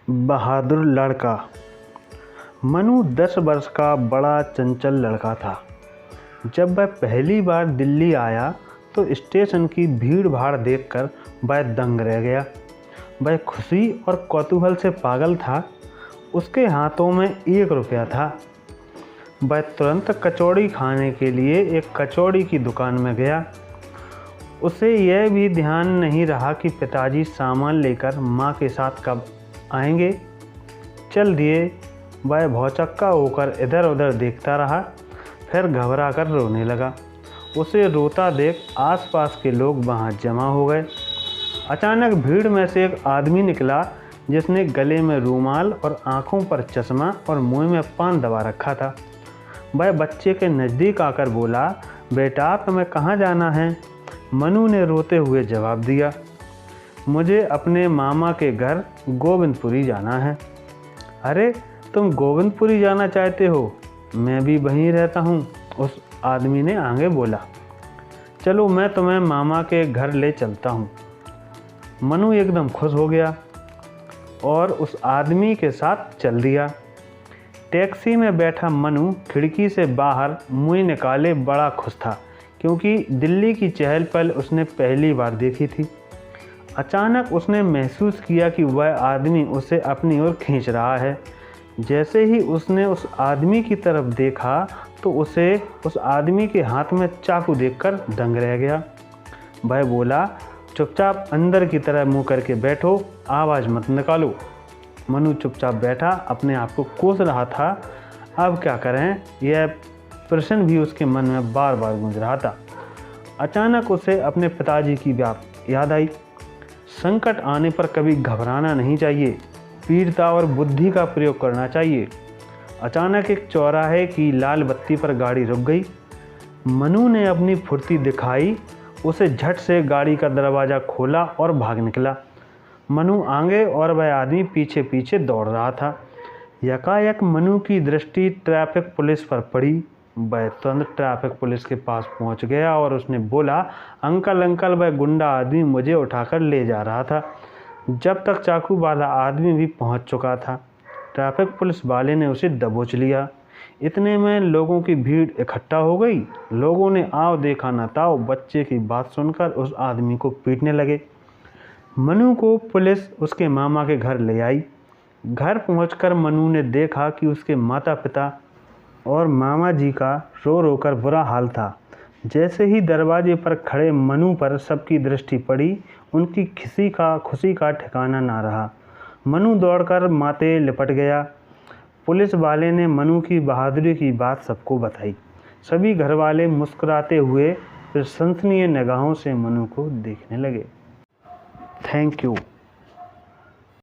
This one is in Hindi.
बहादुर लड़का। मनु 10 वर्ष का बड़ा चंचल लड़का था। जब वह पहली बार दिल्ली आया तो स्टेशन की भीड़ भाड़ देखकर वह दंग रह गया। वह खुशी और कौतूहल से पागल था। उसके हाथों में 1 रुपया था। वह तुरंत कचौड़ी खाने के लिए एक कचौड़ी की दुकान में गया। उसे यह भी ध्यान नहीं रहा कि पिताजी सामान लेकर माँ के साथ कब आएंगे। चल दिए। वह भौचक्का होकर इधर उधर देखता रहा, फिर घबरा कर रोने लगा। उसे रोता देख आसपास के लोग वहाँ जमा हो गए। अचानक भीड़ में से एक आदमी निकला जिसने गले में रूमाल और आँखों पर चश्मा और मुँह में पान दबा रखा था। वह बच्चे के नज़दीक आकर बोला, बेटा तुम्हें कहाँ जाना है? मनु ने रोते हुए जवाब दिया, मुझे अपने मामा के घर गोविंदपुरी जाना है। अरे तुम गोविंदपुरी जाना चाहते हो? मैं भी वहीं रहता हूँ, उस आदमी ने आगे बोला। चलो मैं तुम्हें मामा के घर ले चलता हूँ। मनु एकदम खुश हो गया और उस आदमी के साथ चल दिया। टैक्सी में बैठा मनु खिड़की से बाहर मुँह निकाले बड़ा खुश था, क्योंकि दिल्ली की चहल पहल उसने पहली बार देखी थी। अचानक उसने महसूस किया कि वह आदमी उसे अपनी ओर खींच रहा है। जैसे ही उसने उस आदमी की तरफ देखा तो उसे उस आदमी के हाथ में चाकू देखकर दंग रह गया। वह बोला, चुपचाप अंदर की तरह मुंह करके बैठो, आवाज़ मत निकालो। मनु चुपचाप बैठा, अपने आप को कोस रहा था। अब क्या करें, यह प्रश्न भी उसके मन में बार बार गूंज रहा था। अचानक उसे अपने पिताजी की बात याद आई। संकट आने पर कभी घबराना नहीं चाहिए, वीरता और बुद्धि का प्रयोग करना चाहिए। अचानक एक चौराहे की लाल बत्ती पर गाड़ी रुक गई। मनु ने अपनी फुर्ती दिखाई, उसे झट से गाड़ी का दरवाज़ा खोला और भाग निकला। मनु आगे और वह आदमी पीछे पीछे दौड़ रहा था। यकायक मनु की दृष्टि ट्रैफिक पुलिस पर पड़ी। वह तुरंत ट्रैफिक पुलिस के पास पहुंच गया और उसने बोला, अंकल अंकल, वह गुंडा आदमी मुझे उठाकर ले जा रहा था। जब तक चाकू वाला आदमी भी पहुंच चुका था। ट्रैफिक पुलिस वाले ने उसे दबोच लिया। इतने में लोगों की भीड़ इकट्ठा हो गई। लोगों ने आओ देखा न ताओ बच्चे की बात सुनकर उस आदमी को पीटने लगे। मनु को पुलिस उसके मामा के घर ले आई। घर पहुंचकर मनु ने देखा कि उसके माता पिता और मामा जी का रो रो कर बुरा हाल था। जैसे ही दरवाजे पर खड़े मनु पर सबकी दृष्टि पड़ी, उनकी खुशी का ठिकाना ना रहा। मनु दौड़कर माथे लिपट गया। पुलिस वाले ने मनु की बहादुरी की बात सबको बताई। सभी घरवाले मुस्कुराते हुए प्रशंसनीय निगाहों से मनु को देखने लगे। Thank you.